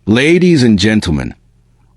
Ladies and gentlemen,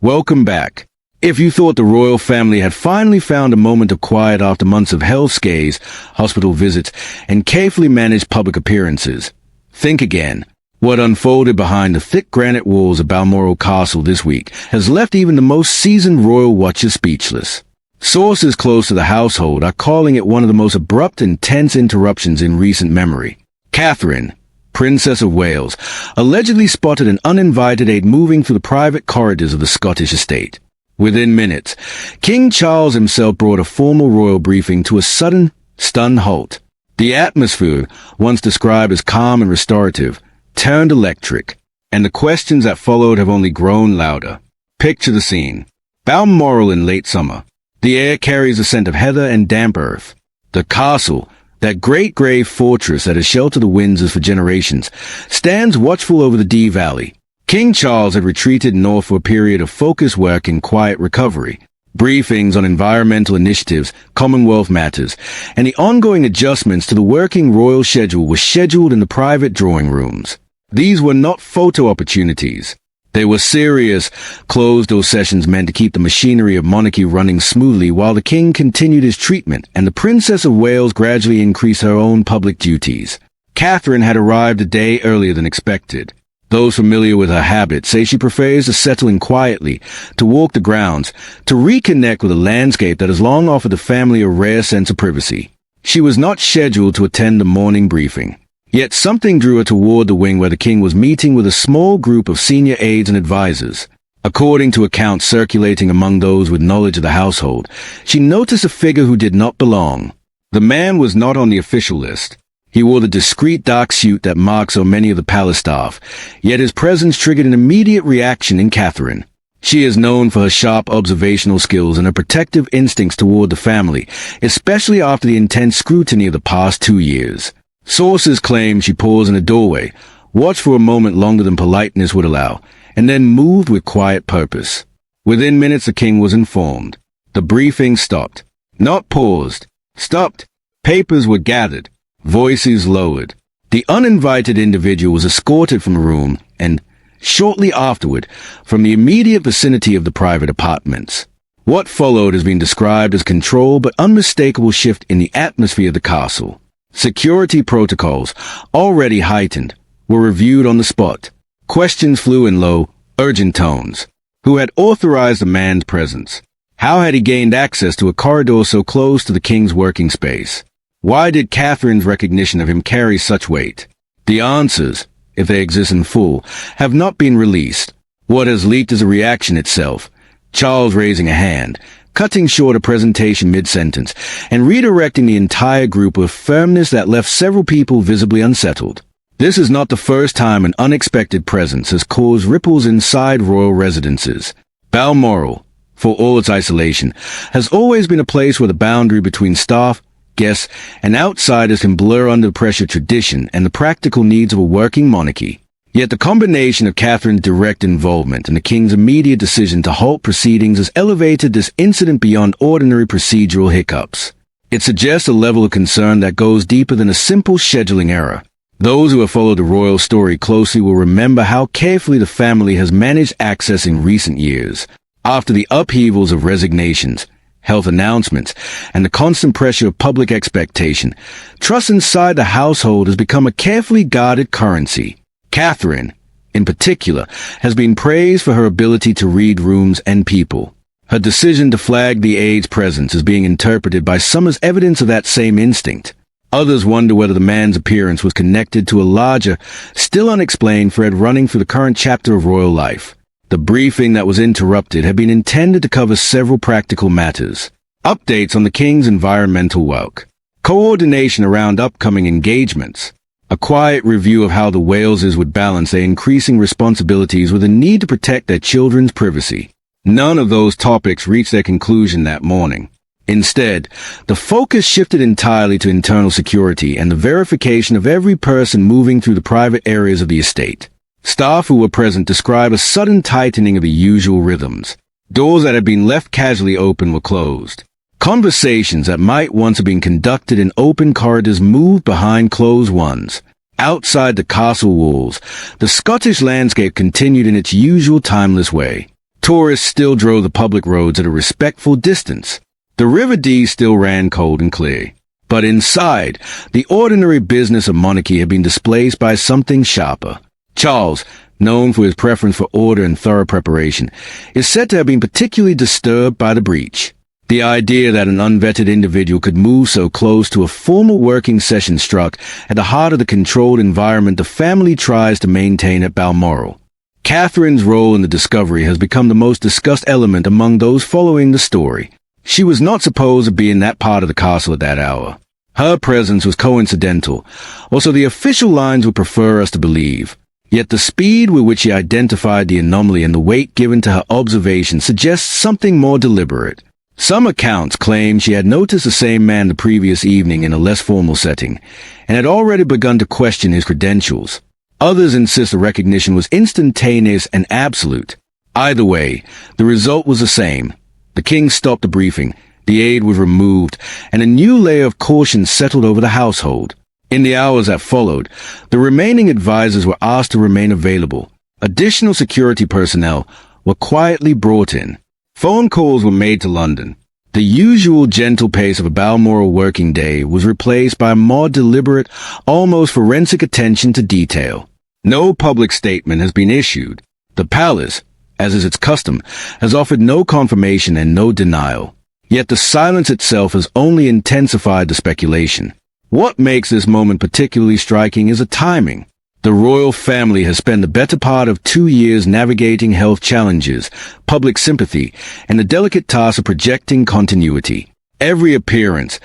welcome back. If you thought the royal family had finally found a moment of quiet after months of health scares, hospital visits, and carefully managed public appearances, think again. What unfolded behind the thick granite walls of Balmoral Castle this week has left even the most seasoned royal watchers speechless. Sources close to the household are calling it one of the most abrupt and tense interruptions in recent memory. Catherine, Princess of Wales, allegedly spotted an uninvited aide moving through the private corridors of the Scottish estate. Within minutes, King Charles himself brought a formal royal briefing to a sudden, stunned halt. The atmosphere, once described as calm and restorative, turned electric, and the questions that followed have only grown louder. Picture the scene. Balmoral in late summer. The air carries a scent of heather and damp earth. The castle, that great grey fortress that has sheltered the Windsors for generations, stands watchful over the Dee Valley. King Charles had retreated north for a period of focused work and quiet recovery. Briefings on environmental initiatives, Commonwealth matters, and the ongoing adjustments to the working royal schedule were scheduled in the private drawing rooms. These were not photo opportunities. They were serious, closed-door sessions meant to keep the machinery of monarchy running smoothly while the king continued his treatment and the Princess of Wales gradually increased her own public duties. Catherine had arrived a day earlier than expected. Those familiar with her habits say she prefers to settle in quietly, to walk the grounds, to reconnect with a landscape that has long offered the family a rare sense of privacy. She was not scheduled to attend the morning briefing. Yet something drew her toward the wing where the king was meeting with a small group of senior aides and advisors. According to accounts circulating among those with knowledge of the household, she noticed a figure who did not belong. The man was not on the official list. He wore the discreet dark suit that marked so many of the palace staff, yet his presence triggered an immediate reaction in Catherine. She is known for her sharp observational skills and her protective instincts toward the family, especially after the intense scrutiny of the past 2 years. Sources claim she paused in a doorway, watched for a moment longer than politeness would allow, and then moved with quiet purpose. Within minutes the king was informed. The briefing stopped. Not paused. Stopped. Papers were gathered. Voices lowered. The uninvited individual was escorted from the room and, shortly afterward, from the immediate vicinity of the private apartments. What followed has been described as controlled but unmistakable shift in the atmosphere of the castle. Security protocols, already heightened, were reviewed on the spot. Questions flew in low, urgent tones. Who had authorized the man's presence? How had he gained access to a corridor so close to the king's working space? Why did Catherine's recognition of him carry such weight? The answers, if they exist in full, have not been released. What has leaked is a reaction itself. Charles raising a hand, cutting short a presentation mid-sentence, and redirecting the entire group with firmness that left several people visibly unsettled. This is not the first time an unexpected presence has caused ripples inside royal residences. Balmoral, for all its isolation, has always been a place where the boundary between staff, guests, and outsiders can blur under the pressure of tradition and the practical needs of a working monarchy. Yet the combination of Catherine's direct involvement and the king's immediate decision to halt proceedings has elevated this incident beyond ordinary procedural hiccups. It suggests a level of concern that goes deeper than a simple scheduling error. Those who have followed the royal story closely will remember how carefully the family has managed access in recent years. After the upheavals of resignations, health announcements, and the constant pressure of public expectation, trust inside the household has become a carefully guarded currency. Catherine, in particular, has been praised for her ability to read rooms and people. Her decision to flag the aide's presence is being interpreted by some as evidence of that same instinct. Others wonder whether the man's appearance was connected to a larger, still unexplained thread running through the current chapter of royal life. The briefing that was interrupted had been intended to cover several practical matters. Updates on the king's environmental work. Coordination around upcoming engagements. A quiet review of how the Waleses would balance their increasing responsibilities with a need to protect their children's privacy. None of those topics reached their conclusion that morning. Instead, the focus shifted entirely to internal security and the verification of every person moving through the private areas of the estate. Staff who were present described a sudden tightening of the usual rhythms. Doors that had been left casually open were closed. Conversations that might once have been conducted in open corridors moved behind closed ones. Outside the castle walls, the Scottish landscape continued in its usual timeless way. Tourists still drove the public roads at a respectful distance. The River Dee still ran cold and clear. But inside, the ordinary business of monarchy had been displaced by something sharper. Charles, known for his preference for order and thorough preparation, is said to have been particularly disturbed by the breach. The idea that an unvetted individual could move so close to a formal working session struck at the heart of the controlled environment the family tries to maintain at Balmoral. Catherine's role in the discovery has become the most discussed element among those following the story. She was not supposed to be in that part of the castle at that hour. Her presence was coincidental, or so the official lines would prefer us to believe. Yet the speed with which she identified the anomaly and the weight given to her observation suggests something more deliberate. Some accounts claim she had noticed the same man the previous evening in a less formal setting, and had already begun to question his credentials. Others insist the recognition was instantaneous and absolute. Either way, the result was the same. The king stopped the briefing, the aide was removed, and a new layer of caution settled over the household. In the hours that followed, the remaining advisors were asked to remain available. Additional security personnel were quietly brought in. Phone calls were made to London. The usual gentle pace of a Balmoral working day was replaced by a more deliberate, almost forensic attention to detail. No public statement has been issued. The palace, as is its custom, has offered no confirmation and no denial. Yet the silence itself has only intensified the speculation. What makes this moment particularly striking is the timing. The royal family has spent the better part of 2 years navigating health challenges, public sympathy, and the delicate task of projecting continuity. Every appearance,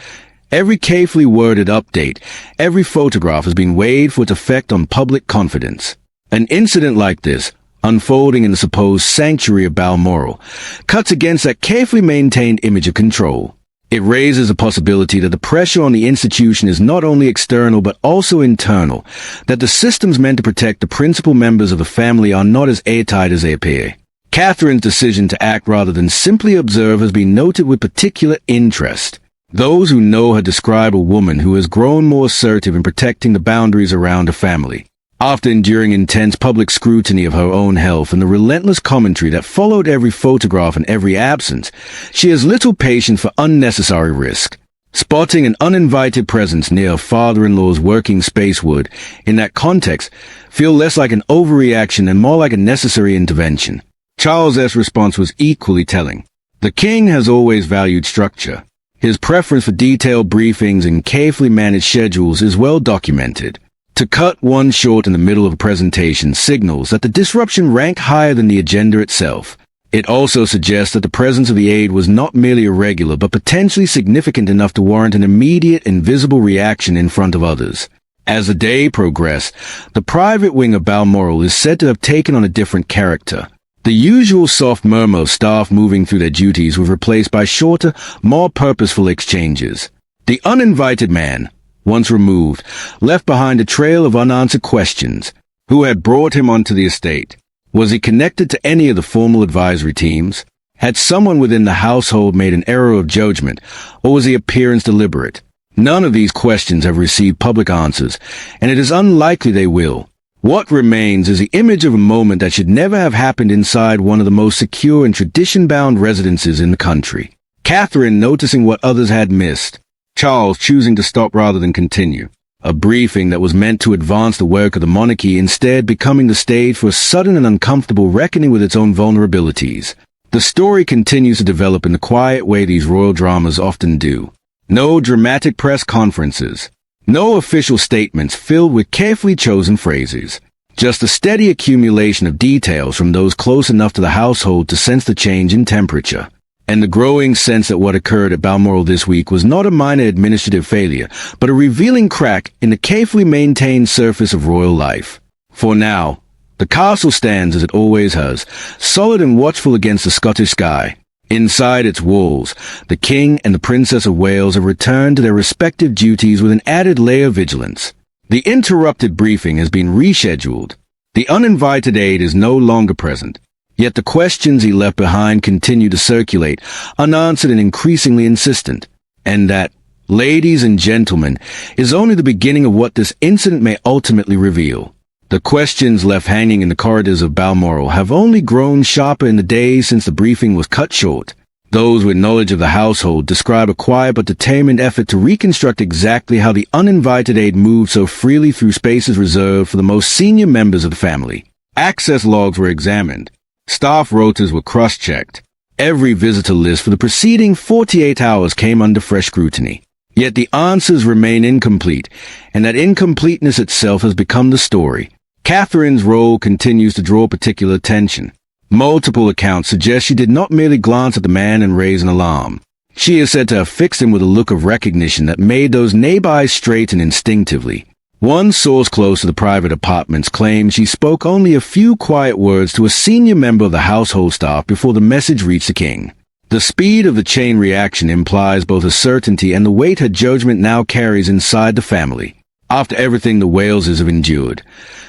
every carefully worded update, every photograph has been weighed for its effect on public confidence. An incident like this, unfolding in the supposed sanctuary of Balmoral, cuts against that carefully maintained image of control. It raises the possibility that the pressure on the institution is not only external but also internal, that the systems meant to protect the principal members of the family are not as airtight as they appear. Catherine's decision to act rather than simply observe has been noted with particular interest. Those who know her describe a woman who has grown more assertive in protecting the boundaries around her family. After enduring intense public scrutiny of her own health and the relentless commentary that followed every photograph and every absence, she has little patience for unnecessary risk. Spotting an uninvited presence near her father-in-law's working space would, in that context, feel less like an overreaction and more like a necessary intervention. Charles' response was equally telling. The king has always valued structure. His preference for detailed briefings and carefully managed schedules is well documented. To cut one short in the middle of a presentation signals that the disruption ranked higher than the agenda itself. It also suggests that the presence of the aide was not merely irregular but potentially significant enough to warrant an immediate and visible reaction in front of others. As the day progressed, the private wing of Balmoral is said to have taken on a different character. The usual soft murmur of staff moving through their duties was replaced by shorter, more purposeful exchanges. The uninvited man, once removed, left behind a trail of unanswered questions. Who had brought him onto the estate? Was he connected to any of the formal advisory teams? Had someone within the household made an error of judgment, or was the appearance deliberate? None of these questions have received public answers, and it is unlikely they will. What remains is the image of a moment that should never have happened inside one of the most secure and tradition-bound residences in the country. Catherine noticing what others had missed. Charles choosing to stop rather than continue. A briefing that was meant to advance the work of the monarchy instead becoming the stage for a sudden and uncomfortable reckoning with its own vulnerabilities. The story continues to develop in the quiet way these royal dramas often do. No dramatic press conferences. No official statements filled with carefully chosen phrases. Just a steady accumulation of details from those close enough to the household to sense the change in temperature. And the growing sense that what occurred at Balmoral this week was not a minor administrative failure, but a revealing crack in the carefully maintained surface of royal life. For now, the castle stands as it always has, solid and watchful against the Scottish sky. Inside its walls, the King and the Princess of Wales have returned to their respective duties with an added layer of vigilance. The interrupted briefing has been rescheduled. The uninvited aide is no longer present. Yet the questions he left behind continue to circulate, unanswered and increasingly insistent. And that, ladies and gentlemen, is only the beginning of what this incident may ultimately reveal. The questions left hanging in the corridors of Balmoral have only grown sharper in the days since the briefing was cut short. Those with knowledge of the household describe a quiet but determined effort to reconstruct exactly how the uninvited aide moved so freely through spaces reserved for the most senior members of the family. Access logs were examined. Staff rotas were cross-checked. Every visitor list for the preceding 48 hours came under fresh scrutiny. Yet the answers remain incomplete, and that incompleteness itself has become the story. Catherine's role continues to draw particular attention. Multiple accounts suggest she did not merely glance at the man and raise an alarm. She is said to have fixed him with a look of recognition that made those nape eyes straighten instinctively. One source close to the private apartments claimed she spoke only a few quiet words to a senior member of the household staff before the message reached the king. The speed of the chain reaction implies both a certainty and the weight her judgment now carries inside the family. After everything the Waleses have endured,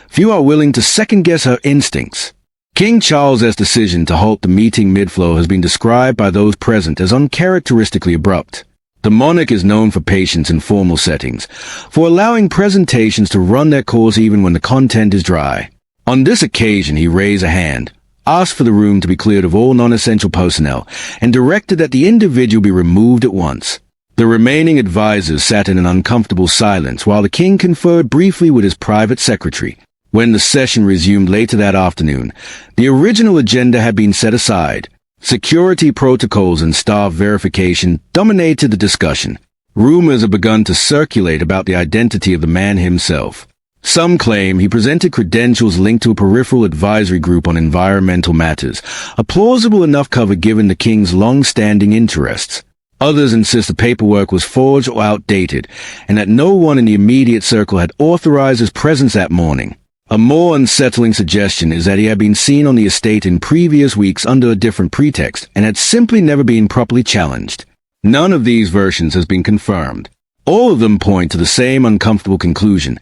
few are willing to second-guess her instincts. King Charles's decision to halt the meeting mid-flow has been described by those present as uncharacteristically abrupt. The monarch is known for patience in formal settings, for allowing presentations to run their course even when the content is dry. On this occasion he raised a hand, asked for the room to be cleared of all non-essential personnel, and directed that the individual be removed at once. The remaining advisers sat in an uncomfortable silence while the king conferred briefly with his private secretary. When the session resumed later that afternoon, the original agenda had been set aside. Security protocols and staff verification dominated the discussion. Rumors have begun to circulate about the identity of the man himself. Some claim he presented credentials linked to a peripheral advisory group on environmental matters, a plausible enough cover given the king's long-standing interests. Others insist the paperwork was forged or outdated, and that no one in the immediate circle had authorized his presence that morning. A more unsettling suggestion is that he had been seen on the estate in previous weeks under a different pretext and had simply never been properly challenged. None of these versions has been confirmed. All of them point to the same uncomfortable conclusion.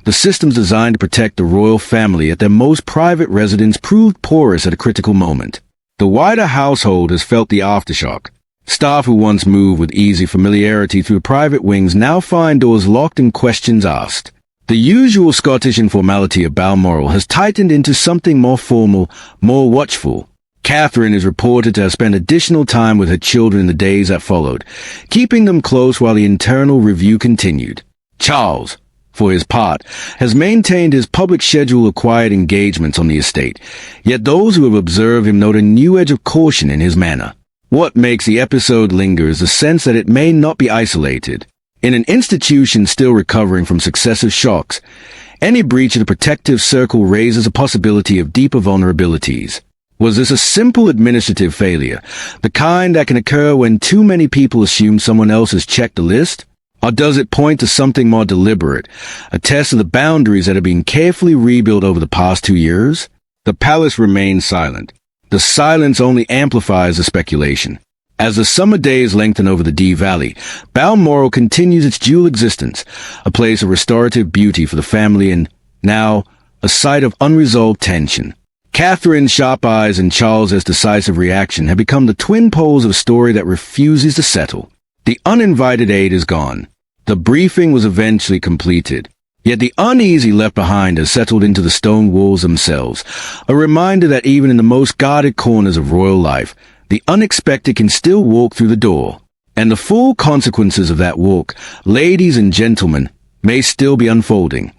The systems designed to protect the royal family at their most private residence proved porous at a critical moment. The wider household has felt the aftershock. Staff who once moved with easy familiarity through private wings now find doors locked and questions asked. The usual Scottish informality of Balmoral has tightened into something more formal, more watchful. Catherine is reported to have spent additional time with her children in the days that followed, keeping them close while the internal review continued. Charles, for his part, has maintained his public schedule of quiet engagements on the estate, yet those who have observed him note a new edge of caution in his manner. What makes the episode linger is the sense that it may not be isolated. In an institution still recovering from successive shocks, any breach of the protective circle raises a possibility of deeper vulnerabilities. Was this a simple administrative failure, the kind that can occur when too many people assume someone else has checked the list? Or does it point to something more deliberate, a test of the boundaries that have been carefully rebuilt over the past 2 years? The palace remains silent. The silence only amplifies the speculation. As the summer days lengthen over the Dee Valley, Balmoral continues its dual existence, a place of restorative beauty for the family and, now, a site of unresolved tension. Catherine's sharp eyes and Charles's decisive reaction have become the twin poles of a story that refuses to settle. The uninvited aide is gone. The briefing was eventually completed. Yet the unease he left behind has settled into the stone walls themselves, a reminder that even in the most guarded corners of royal life, the unexpected can still walk through the door. And the full consequences of that walk, ladies and gentlemen, may still be unfolding.